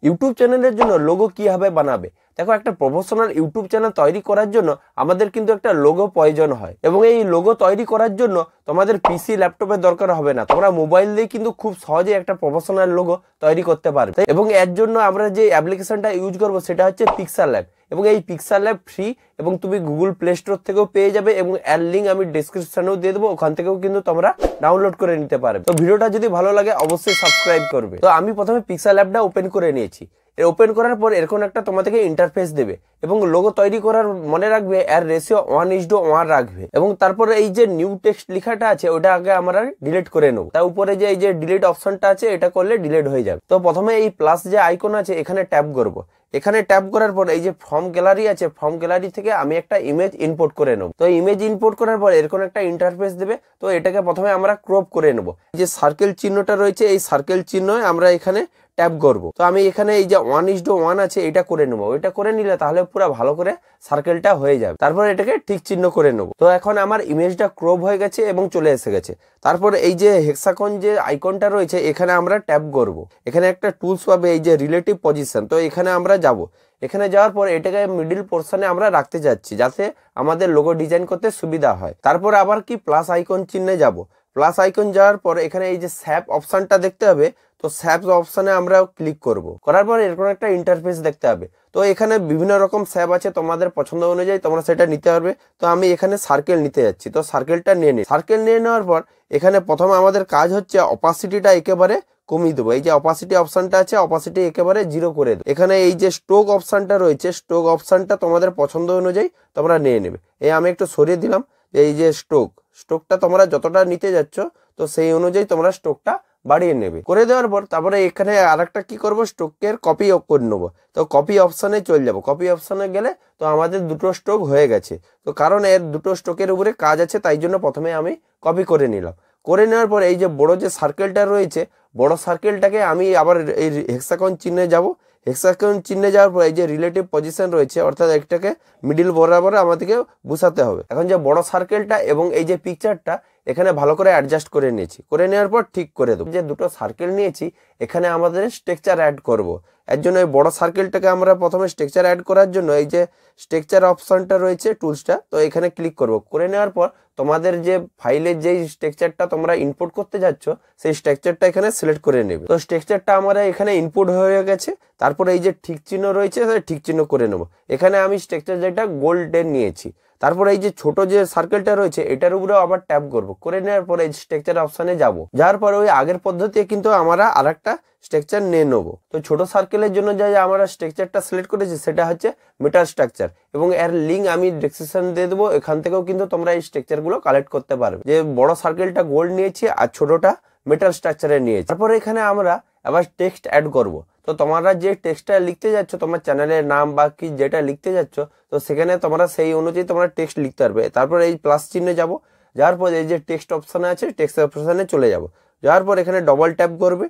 YouTube চ্যানেলের জন্য logo কিভাবে বানাবে। দেখো, একটা প্রফেশনাল ইউটিউব চ্যানেল তৈরি করার জন্য আমাদের কিন্তু একটা লোগো প্রয়োজন হয়, এবং এই লোগো তৈরি করার জন্য তোমাদের পিসি ল্যাপটপের দরকার হবে না। তোমরা মোবাইল দিয়ে কিন্তু খুব সহজে একটা প্রফেশনাল লোগো তৈরি করতে পারবে। এবং এর জন্য আমরা যে অ্যাপ্লিকেশনটা ইউজ করব সেটা হচ্ছে পিক্সেল ল্যাব, এবং এই পিক্সেল ল্যাব ফ্রি, এবং তুমি গুগল প্লে স্টোর থেকেও পেয়ে যাবে, এবং এর লিঙ্ক আমি ডিসক্রিপশনেও দিয়ে দেবো, ওখান থেকেও কিন্তু তোমরা ডাউনলোড করে নিতে পারবে। তো ভিডিওটা যদি ভালো লাগে অবশ্যই সাবস্ক্রাইব করবে। তো আমি প্রথমে পিক্সেল ল্যাবটা ওপেন করে নিয়েছি। ওপেন করার পর এরকম একটা তোমাদেরকে ইন্টারফেস দেবে, এবং লোগো তৈরি করার মনে রাখবে এর রেশিও 1:1 রাখবে। এবং তারপরে এই যে নিউ টেক্সট লেখাটা আছে ওটা আগে আমরা ডিলিট করে নেব। তার উপরে যে এই যে ডিলিট অপশনটা আছে এটা করলে ডিলিট হয়ে যাবে। তো প্রথমে এই প্লাস যে আইকন আছে এখানে ট্যাপ করব। এখানে ট্যাপ করার পর এই যে ফর্ম গ্যালারি আছে, ফর্ম গ্যালারি থেকে আমি একটা ইমেজ ইম্পোর্ট করে নেব। তো ইমেজ ইম্পোর্ট করার পর এরকম একটা ইন্টারফেস দেবে। তো এটাকে প্রথমে আমরা ক্রপ করে নেব। যে সার্কেল চিহ্নটা রয়েছে এই সার্কেল চিহ্ন আমরা এখানে ট্যাপ করব। তো আমি এখানে এই যে 1:1 আছে এটা করে নেবো। এটা করে নিলে তাহলে পুরো ভালো করে সার্কেলটা হয়ে যাবে। তারপর এটাকে ঠিক চিহ্ন করে নেব। তো এখন আমার ইমেজটা ক্রপ হয়ে গেছে এবং চলে এসে গেছে। তারপর এই যে হেক্সাগন যে আইকনটা রয়েছে এখানে আমরা ট্যাপ করব। এখানে একটা টুলস পাবে এই যে রিলেটিভ পজিশন, তো এখানে আমরা যাব। এখানে যাওয়ার পর এটাকে মিডিল পোর্শনে আমরা রাখতে যাচ্ছি যাতে আমাদের লোগো ডিজাইন করতে সুবিধা হয়। তারপর আবার কি প্লাস আইকন চিহ্নে যাব। প্লাস আইকন যাওয়ার পর এখানে এই যে স্যাপ অপশনটা দেখতে হবে, তো স্যাপ অপশনে আমরা ক্লিক করব। করার পর এরকম একটা ইন্টারফেস দেখতে হবে। তো এখানে বিভিন্ন রকম স্যাপ আছে, তোমাদের পছন্দ অনুযায়ী তোমরা সেটা নিতে পারবে। তো আমি এখানে সার্কেল নিতে যাচ্ছি, তো সার্কেলটা নিয়ে নিই। সার্কেল নিয়ে নেওয়ার পর এখানে প্রথমে আমাদের কাজ হচ্ছে অপাসিটিটা একেবারে কমিয়ে দেবো। এই যে অপাসিটি অপশনটা আছে অপাসিটি একেবারে 0 করে দেবো। এখানে এই যে স্ট্রোক অপশনটা রয়েছে স্ট্রোক অপশনটা তোমাদের পছন্দ অনুযায়ী তোমরা নিয়ে নেবে। এই আমি একটু সরিয়ে দিলাম। এই যে স্ট্রোকটা তোমরা যতটা নিতে যাচ্ছ তো সেই অনুযায়ী তোমরা স্ট্রোকটা বাড়িয়ে নেবে। করে দেওয়ার পর তারপরে এখানে আরেকটা কি করব, স্ট্রোকের কপি করে নেবো। তো কপি অপশনে চলে যাব। কপি অপশনে গেলে তো আমাদের দুটো স্ট্রোক হয়ে গেছে। তো কারণ এর দুটো স্ট্রোকের উপরে কাজ আছে তাই জন্য প্রথমে আমি কপি করে নিলাম। করে নেওয়ার পর এই যে বড় যে সার্কেলটা রয়েছে বড় সার্কেলটাকে আমি আবার এই হেক্সাগন চিহ্নে যাব। হেক্সাগন চিহ্নে যাওয়ার পর এই যে রিলেটিভ পজিশন রয়েছে অর্থাৎ একটাকে মিডিল বরাবর আমাদেরকে বসাতে হবে। এখন যে বড় সার্কেলটা এবং এই যে পিকচারটা এখানে ভালো করে অ্যাডজাস্ট করে নিয়েছি। করে নেওয়ার পর ঠিক করে দেবো। যে দুটো সার্কেল নিয়েছি এখানে আমাদের স্ট্রাকচার অ্যাড করব। এর জন্য এই বড় সার্কেলটাকে আমরা প্রথমে স্ট্রাকচার অ্যাড করার জন্য এই যে স্ট্রাকচার অপশনটা রয়েছে টুলসটা, তো এখানে ক্লিক করব। করে নেওয়ার পর তোমাদের যে ফাইলের যেই স্ট্রাকচারটা তোমরা ইনপুট করতে যাচ্ছ সেই স্ট্রাকচারটা এখানে সিলেক্ট করে নেবে। তো স্ট্রাকচারটা আমরা এখানে ইনপুট হয়ে গেছে। তারপরে এই যে ঠিক চিহ্ন রয়েছে ঠিক চিহ্ন করে নেব। এখানে আমি স্ট্রাকচার যেটা গোল্ডেন নিয়েছি। তারপরে এই যে ছোট যে সার্কেলটা রয়েছে এটার উপরেও আবার ট্যাপ করব। করে নেওয়ার পরে এই স্ট্রাকচার অপশনে যাব। যাওয়ার পরে ওই আগের পদ্ধতি কিন্তু আমরা আরেকটা স্ট্রাকচার নিয়ে নেবো। তো ছোট সার্কেলের জন্য যা আমরা স্ট্রাকচারটা সিলেক্ট করেছি সেটা হচ্ছে মেটাল স্ট্রাকচার, এবং এর লিঙ্ক আমি ডেসক্রিপশন দিয়ে দেবো। এখান থেকেও কিন্তু তোমরা এই স্ট্রাকচারগুলো কালেক্ট করতে পারবে। যে বড় সার্কেলটা গোল্ড নিয়েছি আর ছোটটা মেটাল স্ট্রাকচারে নিয়েছি। তারপরে এখানে আমরা আবার টেক্সট অ্যাড করব। তো তোমরা যে টেক্সটটা লিখতে যাচ্ছ তোমার চ্যানেলের নাম বা কি যেটা লিখতে যাচ্ছ তো সেখানে তোমরা সেই অনুযায়ী তোমরা টেক্সট লিখতে পারবে। তারপর এই প্লাস চিহ্নে যাব। যাওয়ার পর এই যে টেক্সট অপশানে আছে টেক্সট অপশানে চলে যাব। যাওয়ার পর এখানে ডবল ট্যাপ করবে।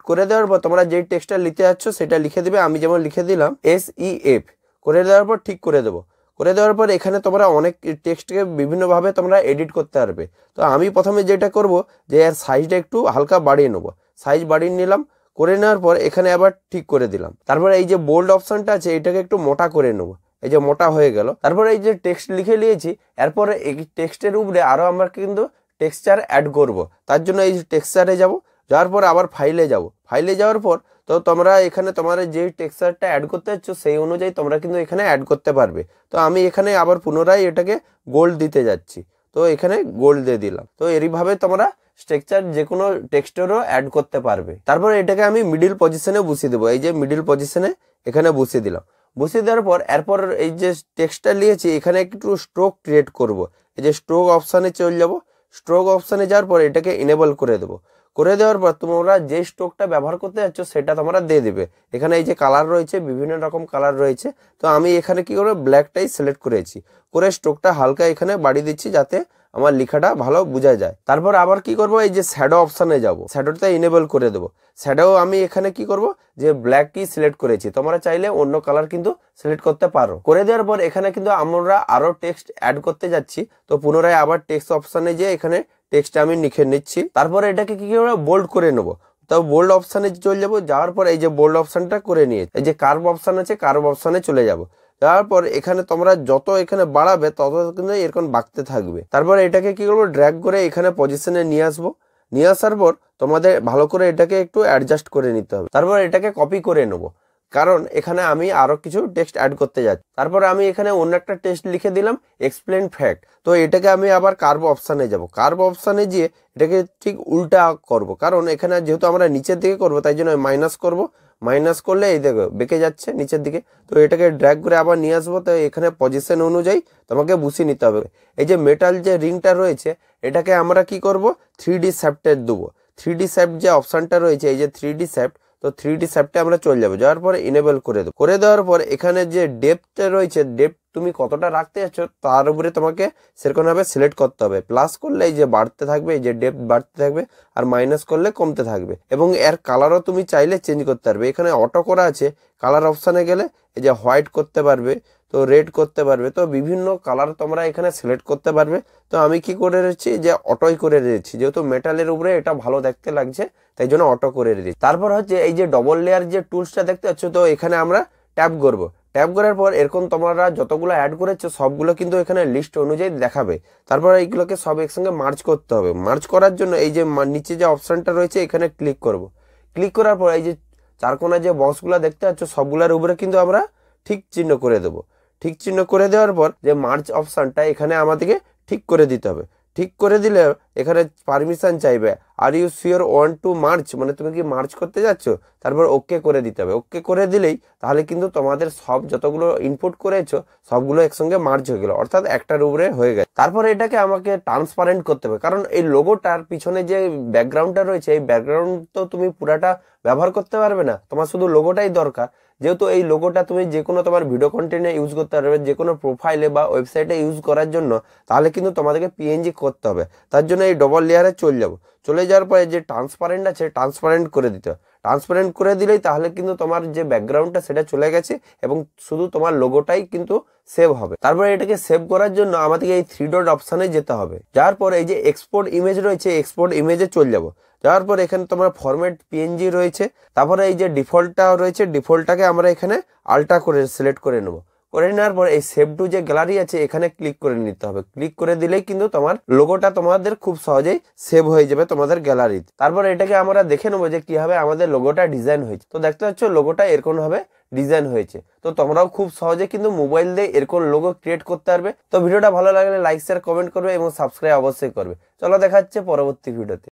করে দেওয়ার পর তোমরা যেই টেক্সটটা লিখতে যাচ্ছ সেটা লিখে দেবে। আমি যেমন লিখে দিলাম SEF। করে দেওয়ার পর ঠিক করে দেবো। করে দেওয়ার পর এখানে তোমরা অনেক টেক্সটকে বিভিন্নভাবে তোমরা এডিট করতে পারবে। তো আমি প্রথমে যেটা করব যে এর সাইজটা একটু হালকা বাড়িয়ে নেবো। সাইজ বাড়িয়ে নিলাম। করে নেওয়ার পর এখানে আবার ঠিক করে দিলাম। তারপরে এই যে বোল্ড অপশনটা আছে এটাকে একটু মোটা করে নেবো। এই যে মোটা হয়ে গেল। তারপরে এই যে টেক্সট লিখে নিয়েছি এরপরে এই টেক্সটের উপরে আরো আমরা কিন্তু টেক্সচার অ্যাড করব। তার জন্য এই টেক্সচারে যাব। যাওয়ার পর আবার ফাইলে যাব। ফাইলে যাওয়ার পর তো তোমরা এখানে তোমরা যে টেক্সচারটা অ্যাড করতে যাচ্ছ সেই অনুযায়ী তোমরা কিন্তু এখানে অ্যাড করতে পারবে। তো আমি এখানে আবার পুনরায় এটাকে গোল্ড দিতে যাচ্ছি। তো এখানে গোল্ড দিয়ে দিলাম। তো এইভাবে তোমরা স্ট্রাকচার যে কোনো টেক্সটেরও অ্যাড করতে পারবে। তারপর এটাকে আমি মিডিল পজিশনে বসিয়ে দেবো। এই যে মিডিল পজিশনে এখানে বসিয়ে দিলাম। বসিয়ে দেওয়ার পর এরপর এই যে টেক্সটটা নিয়েছি এখানে একটু স্ট্রোক ক্রিয়েট করব। এই যে স্ট্রোক অপশানে চলে যাব। স্ট্রোক অপশানে যাওয়ার পর এটাকে এনেবল করে দেবো। করে দেওয়ার পর তোমরা যে স্ট্রোকটা ব্যবহার করতে যাচ্ছ সেটা তোমরা দিয়ে দেবে। এখানে এই যে কালার রয়েছে বিভিন্ন রকম কালার রয়েছে। তো আমি এখানে কি করবো ব্ল্যাকটাই সিলেক্ট করেছি। করে স্ট্রোকটা হালকা এখানে বাড়িয়ে দিচ্ছি যাতে আমার লেখাটা ভালো বোঝা যায়। তারপর আবার কি করব এই যে শ্যাডো অপশানে যাব। শ্যাডোটা এনেবল করে দেবো। শ্যাডো আমি এখানে কি করব যে ব্ল্যাক কি সিলেক্ট করেছি। তোমরা চাইলে অন্য কালার কিন্তু সিলেক্ট করতে পারো। করে দেওয়ার পর এখানে কিন্তু আমরা আরো টেক্সট অ্যাড করতে যাচ্ছি। তো পুনরায় আবার টেক্সট অপশানে যে এখানে টেক্সট আমি লিখে নিচ্ছি। তারপরে এটাকে কি করবো বোল্ড করে নেবো। তো বোল্ড অপশানে চলে যাব, যাওয়ার পর এই যে বোল্ড অপশানটা করে নিয়ে এই যে কার্ভ অপশান আছে, কার্ভ অপশানে চলে যাব। যাওয়ার পর এখানে তোমরা যত এখানে বাড়াবে তত কিন্তু এরকম বাড়তে থাকবে। তারপর এটাকে কি করবো, ড্র্যাগ করে এখানে পজিশনে নিয়ে আসবো। নিয়ে আসার পর তোমাদের ভালো করে এটাকে একটু অ্যাডজাস্ট করে নিতে হবে। তারপর এটাকে কপি করে নেবো, কারণ এখানে আমি আরো কিছু টেক্সট অ্যাড করতে যাচ্ছি। তারপর আমি এখানে অন্য একটা টেক্সট লিখে দিলাম, এক্সপ্লেন ফ্যাক্ট। তো এটাকে আমি আবার কার্ভ অপশানে যাব, কার্ভ অপশানে গিয়ে এটাকে ঠিক উল্টা করব, কারণ এখানে যেহেতু আমরা নিচের দিকে করব তাই জন্য মাইনাস করব। মাইনাস করলে এই দেখো বেঁকে যাচ্ছে নিচের দিকে। তো এটাকে ড্র্যাগ করে আবার নিয়ে আসবো। তো এখানে পজিশন অনুযায়ী তোমাকে বসিয়ে নিতে হবে। এই যে মেটাল যে রিংটা রয়েছে এটাকে আমরা কি করব, 3D শ্যাফটে দেবো। 3D শ্যাফট যে অপশানটা রয়েছে, এই যে 3D শ্যাফট, তো 3D শ্যাফটে আমরা চলে যাবো। যাওয়ার পরে ইনেবল করে দেবো। করে দেওয়ার পর এখানে যে ডেপথটা রয়েছে, ডেপথ তুমি কতটা রাখতে যাচ্ছ তার উপরে তোমাকে সেরকমভাবে সিলেক্ট করতে হবে। প্লাস করলে এই যে বাড়তে থাকবে, এই যে ডেপথ বাড়তে থাকবে, আর মাইনাস করলে কমতে থাকবে। এবং এর কালারও তুমি চাইলে চেঞ্জ করতে পারবে। এখানে অটো করা আছে, কালার অপশানে গেলে এই যে হোয়াইট করতে পারবে, তো রেড করতে পারবে, তো বিভিন্ন কালার তোমরা এখানে সিলেক্ট করতে পারবে। তো আমি কি করে রেখেছি, যে অটোই করে রেখেছি, যেহেতু মেটালের উপরে এটা ভালো দেখতে লাগছে তাই জন্য অটো করে রেখেছি। তারপর হচ্ছে এই যে ডবল লেয়ার যে টুলসটা দেখতে পাচ্ছ, তো এখানে আমরা ট্যাপ করবো। ট্যাপ করার পর এরকম তোমরা যতগুলো অ্যাড করেছো সবগুলো কিন্তু এখানে লিস্ট অনুযায়ী দেখাবে। তারপর এইগুলোকে সব একসঙ্গে মার্জ করতে হবে। মার্জ করার জন্য এই যে নিচে যে অপশানটা রয়েছে এখানে ক্লিক করব। ক্লিক করার পর এই যে চারকোনা যে বক্সগুলো দেখতে পাচ্ছ সবগুলোর উপরে কিন্তু আমরা ঠিক চিহ্ন করে দেবো। ঠিক চিহ্ন করে দেওয়ার পর যে মার্জ অপশানটা এখানে আমাদেরকে ঠিক করে দিতে হবে। ঠিক করে দিলে এখানে পারমিশন চাইবে, are you sure want to march, মানে তুমি কি মার্চ করতে যাচ্ছ, তারপর ওকে করে দিতে হবে। ওকে করে দিলেই তাহলে কিন্তু তোমাদের সব যতগুলো ইনপুট করেছো সবগুলো একসঙ্গে মার্চ হয়ে গেল, অর্থাৎ একটার উপরে হয়ে গেছে। তারপর এটাকে আমাকে ট্রান্সপারেন্ট করতে হবে, কারণ এই লোগোটার পিছনে যে ব্যাকগ্রাউন্ডটা রয়েছে এই ব্যাকগ্রাউন্ড তো তুমি পুরাটা ব্যবহার করতে পারবে না, তোমার শুধু লোগোটাই দরকার। যেহেতু এই লোগোটা তুমি যে কোনো তোমার ভিডিও কন্টেন্টে ইউজ করতে পারবে, যে কোনো প্রোফাইলে বা ওয়েবসাইটে ইউজ করার জন্য, তাহলে কিন্তু তোমাদেরকে পিএনজি করতে হবে। তার জন্য এই ডবল লেয়ারে চলে যাবো। চলে যাওয়ার পরে যে ট্রান্সপারেন্ট আছে ট্রান্সপারেন্ট করে দিতে হবে। ট্রান্সপারেন্ট করে দিলেই তাহলে কিন্তু তোমার যে ব্যাকগ্রাউন্ডটা সেটা চলে গেছে এবং শুধু তোমার লোগোটাই কিন্তু সেভ হবে। তারপরে এটাকে সেভ করার জন্য আমাদেরকে এই 3 ডট অপশানে যেতে হবে। যাওয়ার পর এই যে এক্সপোর্ট ইমেজ রয়েছে এক্সপোর্ট ইমেজে চলে যাবো। যাওয়ার পর এখানে তোমার ফরম্যাট পিএনজি রয়েছে, তারপরে এই যে ডিফল্টটা রয়েছে ডিফল্টটাকে আমরা এখানে আল্ট্রা করে সিলেক্ট করে নেবো। করে নেওয়ার পর এই সেভ টু যে গ্যালারি আছে এখানে ক্লিক করে নিতে হবে। ক্লিক করে দিলেই কিন্তু তোমার লোগোটা তোমাদের খুব সহজেই সেভ হয়ে যাবে তোমাদের গ্যালারিতে। তারপর এটাকে আমরা দেখে নেবো যে কিভাবে আমাদের লোগোটা ডিজাইন হয়েছে। তো দেখতে পাচ্ছ লোগোটা এরকম ভাবে ডিজাইন হয়েছে। তো তোমরাও খুব সহজে কিন্তু মোবাইল দিয়ে এরকম লোগো ক্রিয়েট করতে পারবে। তো ভিডিওটা ভালো লাগলে লাইক শেয়ার কমেন্ট করবে এবং সাবস্ক্রাইব অবশ্যই করবে। চলো দেখা হচ্ছে পরবর্তী ভিডিওতে।